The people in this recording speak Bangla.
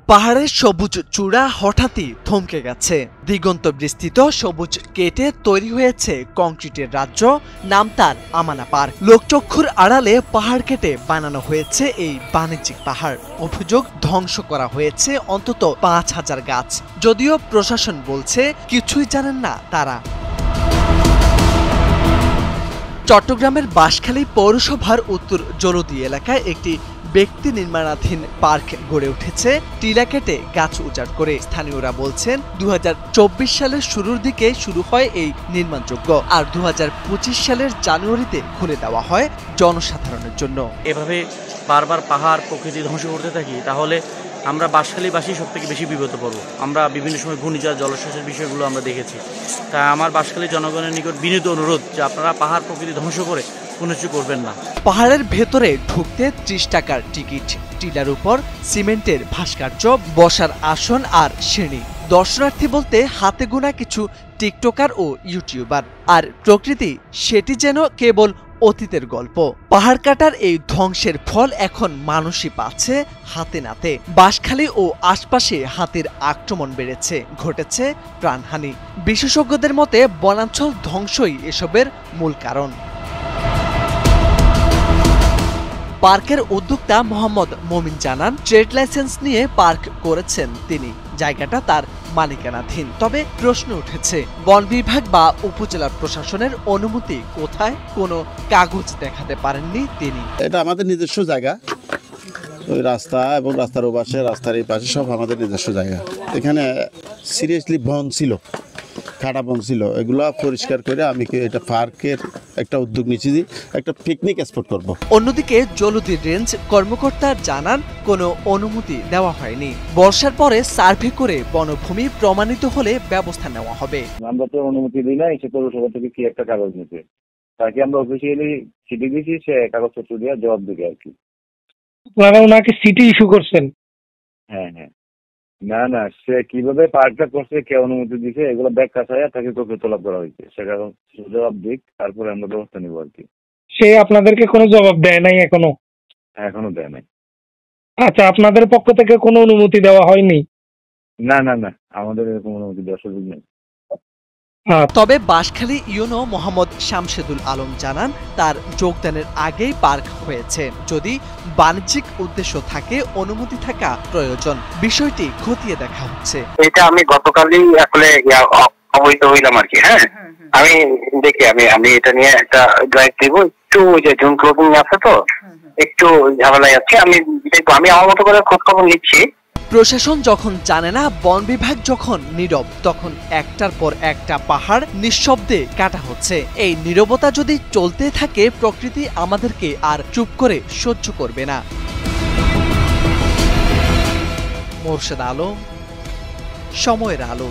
পাহাড়ের সবুজ চূড়া হঠাৎই থমকে গেছে। দিগন্ত বিস্তৃত সবুজ কেটে তৈরি হয়েছে কংক্রিটের রাজ্য, নাম তার আমানা পার্ক। লোকচক্ষুর আড়ালে পাহাড় কেটে বানানো হয়েছে এই বাণিজ্যিক পাহাড়। অভিযোগ, ধ্বংস করা হয়েছে অন্তত ৫,০০০ গাছ। যদিও প্রশাসন বলছে কিছুই জানেন না তারা। চট্টগ্রামের বাঁশখালী পৌরসভার উত্তর জলদি এলাকায় একটি ব্যক্তি নির্মাণাধীন পার্ক গড়ে উঠেছে টিলা কেটে গাছ উজাড় করে। স্থানীয়রা বলছেন ২০২৪ সালের শুরুর দিকে শুরু হয় এই নির্মাণযোগ্য, আর ২০২৫ সালের জানুয়ারিতে খুলে দেওয়া হয় জনসাধারণের জন্য। এভাবে বারবার পাহাড় প্রকৃতি ধ্বংস করতে থাকি তাহলে আমরা বাঁশখালীবাসী সব থেকে বেশি বিপদে পড়ব। আমরা বিভিন্ন সময় ঘূর্ণিঝড়, জলস্রোতের বিষয়গুলো আমরা দেখেছি। তাই আমার বাঁশখালী জনগণের নিকট বিনীত অনুরোধ যে আপনারা পাহাড় প্রকৃতি ধ্বংস করে কোনো কিছু করবেন না। পাহাড়ের ভেতরে ঢুকতে ৩০ টাকার টিকিট, টিলার উপর সিমেন্টের ভাস্কর্য, বসার আসন আর সিঁড়ি। দর্শনার্থী বলতে হাতে গোনা কিছু টিকটকার ও ইউটিউবার, আর প্রকৃতি সেটি যেন কেবল অতীতের গল্প। পাহাড় কাটার এই ধ্বংসের ফল এখন মানুষই পাচ্ছে হাতে নাতে। বাঁশখালী ও আশপাশে হাতির আক্রমণ বেড়েছে, ঘটেছে প্রাণহানি। বিশেষজ্ঞদের মতে বনাঞ্চল ধ্বংসই এসবের মূল কারণ। পার্কের উদ্যোক্তা মোহাম্মদ মমিন জানান, ট্রেড লাইসেন্স নিয়ে পার্ক করেছেন তিনি। জায়গাটা তার মালিকানাধীন। তবে প্রশ্ন উঠেছে, বন বিভাগ বা উপজেলা প্রশাসনের অনুমতি কোথায়? কোনো কাগজ দেখাতে পারেননি তিনি। এটা আমাদের নিজস্ব জায়গা, ওই রাস্তা এবং রাস্তার ওপাশে, রাস্তার এই পাশে সব আমাদের নিজস্ব জায়গা। এখানে সিরিয়াসলি বন ছিল, কাটা বন ছিল, এগুলো পরিষ্কার করে আমি এটা পার্কের একটা উদ্যোগ নিচ্ছি, একটা পিকনিক স্পট করব। অন্যদিকে জলুদি রেঞ্জ কর্মকর্তা জানান, কোনো অনুমতি দেওয়া হয়নি। বর্ষার পরে সার্ভে করে বনভূমি প্রমাণিত হলে ব্যবস্থা নেওয়া হবে। আমরা তো অনুমতি দিই না, এসে পৌরসভা থেকে কি একটা কাগজ নিতে, তাকে আমরা অফিসিয়ালি চিঠি দিয়েছি, সে কাগজপত্র দিয়ে জবাব দেবে আর কি। আপনারা ওনাকে সিটি ইস্যু করছেন? হ্যাঁ হ্যাঁ, না না, সে কিভাবে পার্কটা করছে, কে অনুমতি দিছে, এগুলো ব্যাখ্যা ছাড়া তাকে কপি তলব করা হয়েছে। সেটা জবাব দিক, তারপরে আমরা ব্যবস্থা নিব আর কি। সে আপনাদেরকে কোনো জবাব দেয় নাই এখনো? এখনো দেয় নাই। আচ্ছা, আপনাদের পক্ষ থেকে কোনো অনুমতি দেওয়া হয়নি? না না না, আমাদের এরকম অনুমতি দেওয়ার সুযোগ নেই। তবে বাঁশখালী ইউনো মোহাম্মদ শামশেদুল আলম জানান, তার যোগদানের আগেই পার্ক হয়েছে। যদি বাণিজ্যিক উদ্দেশ্য থাকে, অনুমতি থাকা প্রয়োজন। বিষয়টি খতিয়ে দেখা হচ্ছে। এটা আমি গতকালই আসলে অবহিত হইলাম আর কি। হ্যাঁ, আমি দেখি আমি এটা নিয়ে একটা ড্রাইভ দিব। একটু যে জুন ক্লোজিং আছে তো একটু ঝামেলায় আছে, আমি দেখবো। আমি আমার মতো করে খোঁজ খবর নিচ্ছি। প্রশাসন যখন জানে না, বন বিভাগ যখন নীরব, তখন একটার পর একটা পাহাড় নিঃশব্দে কাটা হচ্ছে। এই নীরবতা যদি চলতে থাকে, প্রকৃতি আমাদেরকে আর চুপ করে সহ্য করবে না। মোরশেদ আলম, সময়ের আলো।